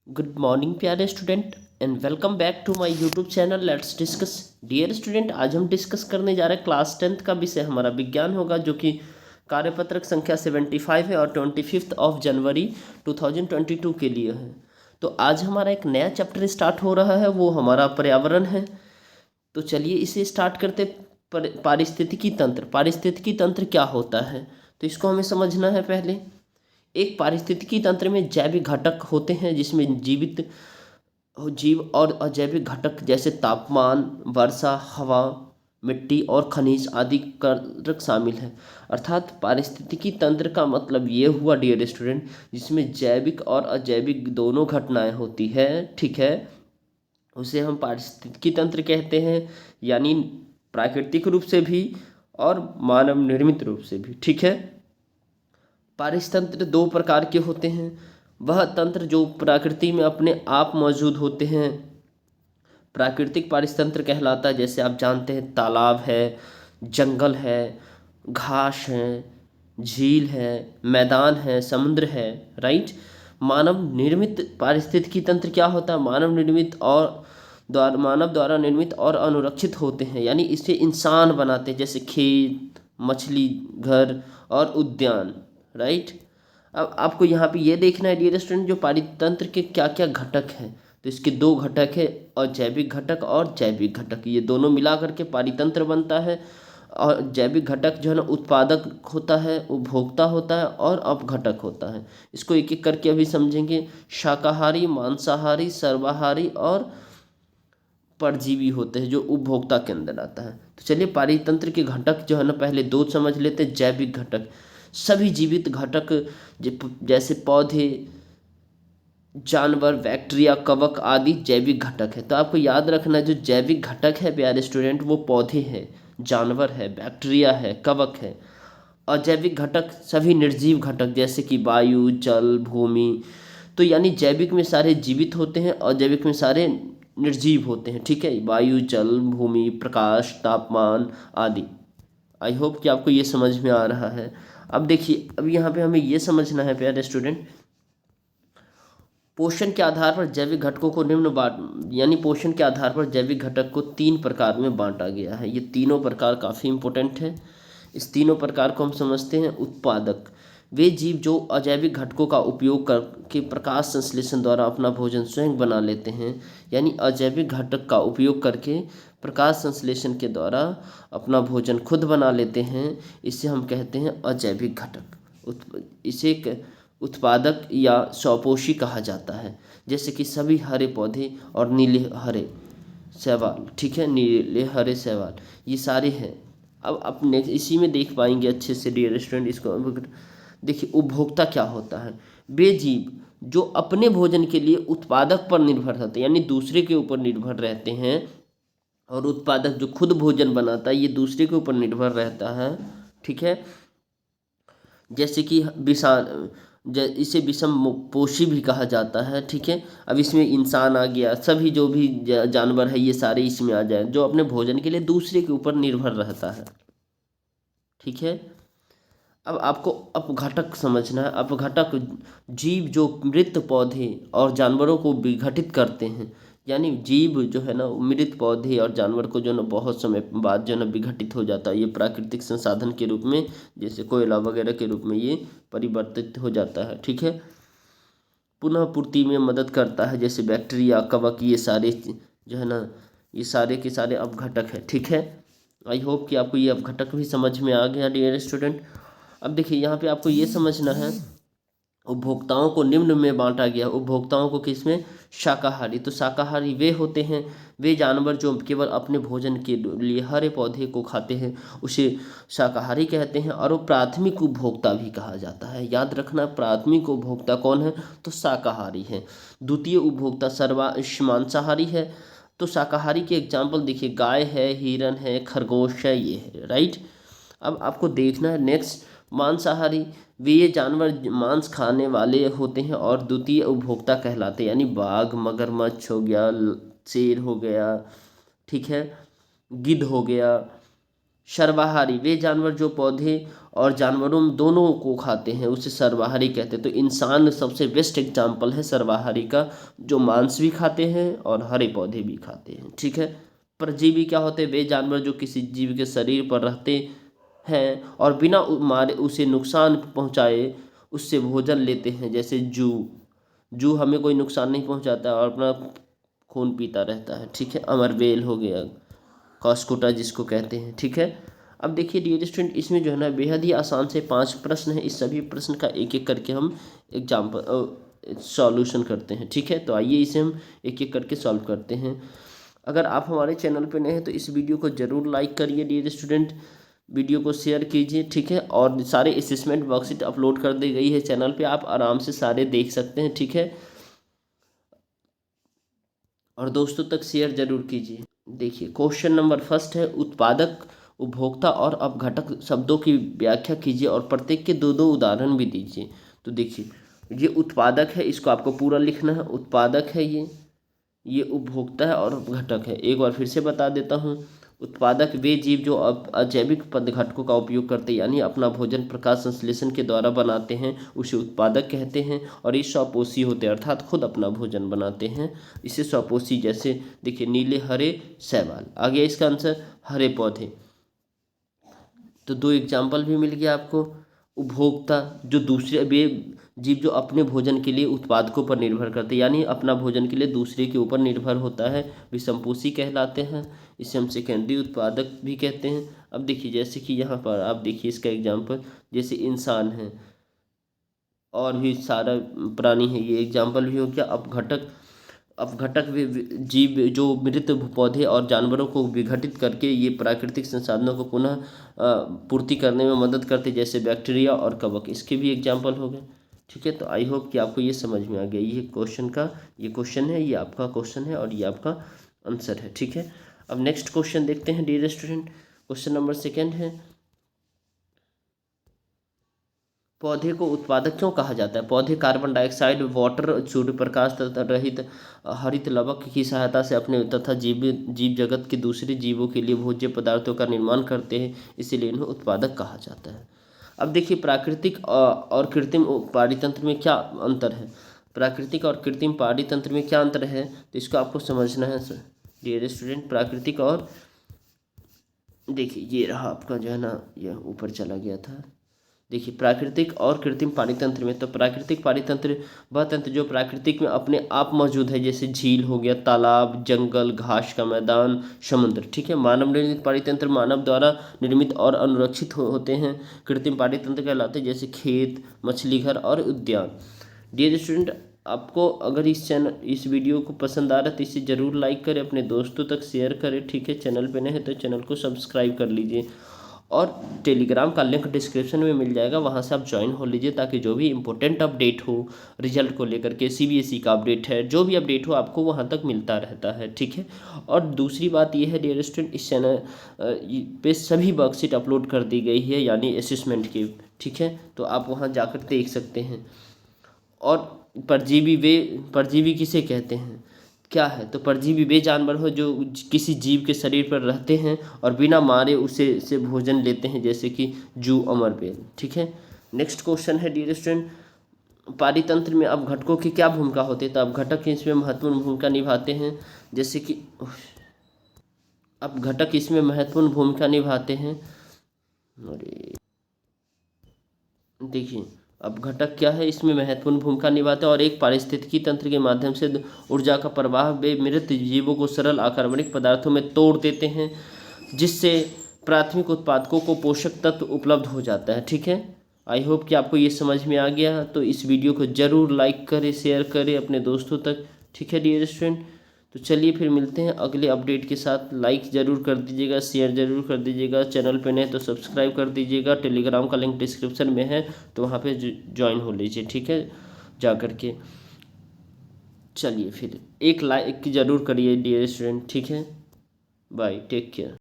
Good morning प्यारे student and welcome back to my YouTube channel let's discuss. Dear student, आज हम discuss करने जा रहे हैं क्लास 10th का विषय हमारा विज्ञान होगा, जो कि कार्यपत्रक संख्या 75 है और 25 जनवरी 2022 के लिए है। तो आज हमारा एक नया चैप्टर स्टार्ट हो रहा है, वो हमारा पर्यावरण है। तो चलिए इसे स्टार्ट करते। पारिस्थितिकी तंत्र। पारिस्थितिकी तंत्र क्या होता है, तो इसको हमें समझना है पहले। एक पारिस्थितिकी तंत्र में जैविक घटक होते हैं, जिसमें जीवित जीव और अजैविक घटक जैसे तापमान, वर्षा, हवा, मिट्टी और खनिज आदि कारक शामिल हैं। अर्थात पारिस्थितिकी तंत्र का मतलब ये हुआ डियर स्टूडेंट, जिसमें जैविक और अजैविक दोनों घटनाएं होती है। ठीक है, उसे हम पारिस्थितिकी तंत्र कहते हैं, यानी प्राकृतिक रूप से भी और मानव निर्मित रूप से भी। ठीक है, पारितंत्र दो प्रकार के होते हैं। वह तंत्र जो प्रकृति में अपने आप मौजूद होते हैं प्राकृतिक पारितंत्र कहलाता है। जैसे आप जानते हैं, तालाब है, जंगल है, घास है, झील है, मैदान है, समुद्र है। राइट। मानव निर्मित पारिस्थितिकी तंत्र क्या होता है? मानव द्वारा निर्मित और अनुरक्षित होते हैं, यानी इसे इंसान बनाते हैं, जैसे खेत, मछली घर और उद्यान। राइट। अब आपको यहाँ पे ये देखना है डियर स्टूडेंट, जो पारितंत्र के क्या क्या घटक हैं। तो इसके दो घटक है, अजैविक घटक और जैविक घटक। ये दोनों मिला करके पारितंत्र बनता है। और जैविक घटक जो है ना, उत्पादक होता है, उपभोक्ता होता है और अपघटक होता है। इसको एक एक करके अभी समझेंगे। शाकाहारी, मांसाहारी, सर्वाहारी और परजीवी होते हैं, जो उपभोक्ता के अंदर आता है। तो चलिए पारितंत्र के घटक जो है ना, पहले दो समझ लेते हैं। जैविक घटक, सभी जीवित घटक जैसे पौधे, जानवर, बैक्टीरिया, कवक आदि जैविक घटक है। तो आपको याद रखना, जो जैविक घटक है प्यारे स्टूडेंट, वो पौधे हैं, जानवर है, बैक्टीरिया है, कवक है। अजैविक घटक सभी निर्जीव घटक, जैसे कि वायु, जल, भूमि। तो यानी जैविक में सारे जीवित होते हैं, अजैविक में सारे निर्जीव होते हैं। ठीक है, वायु, जल, भूमि, प्रकाश, तापमान आदि। आई होप कि आपको ये समझ में आ रहा है। अब देखिए, अब यहाँ पे हमें ये समझना है प्यारे स्टूडेंट, पोषण के आधार पर जैविक घटकों को निम्न बांट यानी पोषण के आधार पर जैविक घटक को तीन प्रकार में बांटा गया है। ये तीनों प्रकार काफ़ी इंपॉर्टेंट है। इस तीनों प्रकार को हम समझते हैं। उत्पादक, वे जीव जो अजैविक घटकों का उपयोग करके प्रकाश संश्लेषण द्वारा अपना भोजन स्वयं बना लेते हैं, यानी अजैविक घटक का उपयोग करके प्रकाश संश्लेषण के द्वारा अपना भोजन खुद बना लेते हैं, इसे हम कहते हैं अजैविक घटक। इसे उत्पादक या स्वपोषी कहा जाता है, जैसे कि सभी हरे पौधे और नीले हरे शैवाल। ठीक है, नीले हरे शैवाल ये सारे हैं। अब अपने इसी में देख पाएंगे अच्छे से डियर स्टूडेंट इसको। देखिए, उपभोक्ता क्या होता है? वे जीव जो अपने भोजन के लिए उत्पादक पर निर्भर रहते हैं, यानी दूसरे के ऊपर निर्भर रहते हैं, और उत्पादक जो खुद भोजन बनाता है, ये दूसरे के ऊपर निर्भर रहता है। ठीक है, जैसे कि इसे विषम पोषी भी कहा जाता है। ठीक है, अब इसमें इंसान आ गया, सभी जो भी जानवर है ये सारे इसमें आ जाए, जो अपने भोजन के लिए दूसरे के ऊपर निर्भर रहता है। ठीक है, अब आपको अपघटक समझना है। अपघटक जीव जो मृत पौधे और जानवरों को विघटित करते हैं, यानी जीव जो है ना, मृत पौधे और जानवर को जो ना बहुत समय बाद जो ना विघटित हो जाता है, ये प्राकृतिक संसाधन के रूप में, जैसे कोयला वगैरह के रूप में ये परिवर्तित हो जाता है। ठीक है, पुनः पूर्ति में मदद करता है, जैसे बैक्टीरिया, कवक, ये सारे जो है ना, ये सारे के सारे अपघटक है। ठीक है, आई होप कि आपको ये अपघटक भी समझ में आ गया डियर स्टूडेंट। अब देखिए, यहाँ पे आपको ये समझना है, उपभोक्ताओं को निम्न में बांटा गया। उपभोक्ताओं को किसमें? शाकाहारी। तो शाकाहारी वे होते हैं, वे जानवर जो केवल अपने भोजन के लिए हरे पौधे को खाते हैं, उसे शाकाहारी कहते हैं। और वो प्राथमिक उपभोक्ता भी कहा जाता है। याद रखना, प्राथमिक उपभोक्ता कौन है? तो शाकाहारी है। द्वितीय उपभोक्ता मांसाहारी है। तो शाकाहारी के एग्जाम्पल देखिए, गाय है, हिरन है, खरगोश है, ये है। राइट। अब आपको देखना है नेक्स्ट, मांसाहारी, वे ये जानवर मांस खाने वाले होते हैं और द्वितीय उपभोक्ता कहलाते हैं, यानी बाघ, मगरमच्छ हो गया, शेर हो गया, ठीक है, गिद्ध हो गया, सर्वाहारी वे जानवर जो पौधे और जानवरों दोनों को खाते हैं उसे सर्वाहारी कहते हैं। तो इंसान सबसे बेस्ट एग्जाम्पल है सर्वाहारी का, जो मांस भी खाते हैं और हरे पौधे भी खाते हैं। ठीक है। परजीवी क्या होते हैं? वे जानवर जो किसी जीव के शरीर पर रहते हैं और बिना मारे उसे नुकसान पहुंचाए उससे भोजन लेते हैं, जैसे जू। जू हमें कोई नुकसान नहीं पहुंचाता और अपना खून पीता रहता है। ठीक है। अमरबेल हो गया, कॉस्कोटा जिसको कहते हैं। ठीक है। अब देखिए डियर स्टूडेंट, इसमें जो है ना बेहद ही आसान से 5 प्रश्न हैं। इस सभी प्रश्न का एक एक करके हम एग्जाम्पल सॉल्यूशन करते हैं। ठीक है। तो आइए इसे हम एक एक करके सॉल्व करते हैं। अगर आप हमारे चैनल पर नए हैं तो इस वीडियो को ज़रूर लाइक करिए डियर स्टूडेंट, वीडियो को शेयर कीजिए। ठीक है। और सारे असेसमेंट वर्कशीट अपलोड कर दी गई है चैनल पे, आप आराम से सारे देख सकते हैं। ठीक है। और दोस्तों तक शेयर जरूर कीजिए। देखिए क्वेश्चन नंबर फर्स्ट है, उत्पादक, उपभोक्ता और अपघटक शब्दों की व्याख्या कीजिए और प्रत्येक के दो दो उदाहरण भी दीजिए। तो देखिए ये उत्पादक है, इसको आपको पूरा लिखना है। उत्पादक है ये उपभोक्ता है और अपघटक है। एक बार फिर से बता देता हूँ, उत्पादक वे जीव जो अजैविक पदार्थों का उपयोग करते हैं, यानी अपना भोजन प्रकाश संश्लेषण के द्वारा बनाते हैं, उसे उत्पादक कहते हैं। और ये स्वपोषी होते हैं, अर्थात खुद अपना भोजन बनाते हैं, इसे स्वपोषी। जैसे देखिए नीले हरे शैवाल। आ गया इसका आंसर, हरे पौधे। तो 2 एग्जाम्पल भी मिल गया आपको। उपभोक्ता जो दूसरे वे जीव जो अपने भोजन के लिए उत्पादकों पर निर्भर करते हैं, यानी अपना भोजन के लिए दूसरे के ऊपर निर्भर होता है, विषमपोषी कहलाते हैं। इसे हम सेकेंडरी उत्पादक भी कहते हैं। अब देखिए जैसे कि यहाँ पर आप देखिए इसका एग्जाम्पल, जैसे इंसान है और भी सारा प्राणी है, ये एग्जाम्पल भी हो गया। अपघटक जीव जो मृत पौधे और जानवरों को विघटित करके ये प्राकृतिक संसाधनों को पुनः पूर्ति करने में मदद करते, जैसे बैक्टीरिया और कवक, इसके भी एग्जाम्पल हो गए। ठीक है। तो आई होप कि आपको ये समझ में आ गया। ये क्वेश्चन है, ये आपका क्वेश्चन है और ये आपका आंसर है। ठीक है। अब नेक्स्ट क्वेश्चन देखते हैं डियर स्टूडेंट। क्वेश्चन नंबर 2 है, पौधे को उत्पादक क्यों कहा जाता है? पौधे carbon dioxide, water, Surya Prakash तथा रहित हरित लवक की सहायता से अपने तथा जीव जगत के दूसरे जीवों के लिए भोज्य पदार्थों का निर्माण करते हैं, इसीलिए इन्हें उत्पादक कहा जाता है। अब देखिए प्राकृतिक और कृत्रिम पारितंत्र में क्या अंतर है? प्राकृतिक और कृत्रिम पारितंत्र में क्या अंतर है, तो इसको आपको समझना है डियर स्टूडेंट। प्राकृतिक और, देखिए ये रहा आपका जो है ना, यह ऊपर चला गया था। देखिए प्राकृतिक और कृत्रिम पारितंत्र में, तो प्राकृतिक पारितंत्र वह तंत्र जो प्राकृतिक में अपने आप मौजूद है, जैसे झील हो गया, तालाब, जंगल, घास का मैदान, समुद्र। ठीक है। मानव निर्मित पारितंत्र मानव द्वारा निर्मित और अनुरक्षित होते हैं। कृत्रिम पारितंत्र कहलाते हैं, जैसे खेत, मछली घर और उद्यान। डियर स्टूडेंट, आपको अगर इस वीडियो को पसंद आ रहा है तो इसे ज़रूर लाइक करें, अपने दोस्तों तक शेयर करें। ठीक है। चैनल पे नए हैं तो चैनल को सब्सक्राइब कर लीजिए और टेलीग्राम का लिंक डिस्क्रिप्शन में मिल जाएगा, वहाँ से आप ज्वाइन हो लीजिए, ताकि जो भी इंपॉर्टेंट अपडेट हो रिजल्ट को लेकर के, सीबीएसई का अपडेट है, जो भी अपडेट हो आपको वहाँ तक मिलता रहता है। ठीक है। और दूसरी बात यह है डियर स्टूडेंट, इस चैनल पे सभी वर्कशीट अपलोड कर दी गई है, यानी असेसमेंट की। ठीक है। तो आप वहाँ जाकर देख सकते हैं। और परजीवी किसे कहते हैं, क्या है? तो परजीवी वे जानवर हो जो किसी जीव के शरीर पर रहते हैं और बिना मारे उसे भोजन लेते हैं, जैसे कि जू, अमरबेल। ठीक है। नेक्स्ट क्वेश्चन है डियर स्टूडेंट, पारितंत्र में अपघटकों की क्या भूमिका होती है? तो अपघटक इसमें महत्वपूर्ण भूमिका निभाते हैं, जैसे कि अपघटक इसमें महत्वपूर्ण भूमिका निभाते हैं। अरे देखिए अपघटक क्या है, इसमें महत्वपूर्ण भूमिका निभाते हैं और एक पारिस्थितिकी तंत्र के माध्यम से ऊर्जा का प्रवाह वे मृत जीवों को सरल अकार्बनिक पदार्थों में तोड़ देते हैं, जिससे प्राथमिक उत्पादकों को पोषक तत्व उपलब्ध हो जाता है। ठीक है। आई होप कि आपको ये समझ में आ गया। तो इस वीडियो को ज़रूर लाइक करें, शेयर करें अपने दोस्तों तक। ठीक है डियर स्टूडेंट। तो चलिए फिर मिलते हैं अगले अपडेट के साथ। लाइक ज़रूर कर दीजिएगा, शेयर ज़रूर कर दीजिएगा, चैनल पे नए तो सब्सक्राइब कर दीजिएगा। टेलीग्राम का लिंक डिस्क्रिप्शन में है, तो वहाँ पे ज्वाइन हो लीजिए। ठीक है। जा कर के चलिए फिर एक लाइक ज़रूर करिए डियर स्टूडेंट। ठीक है। Bye, take care.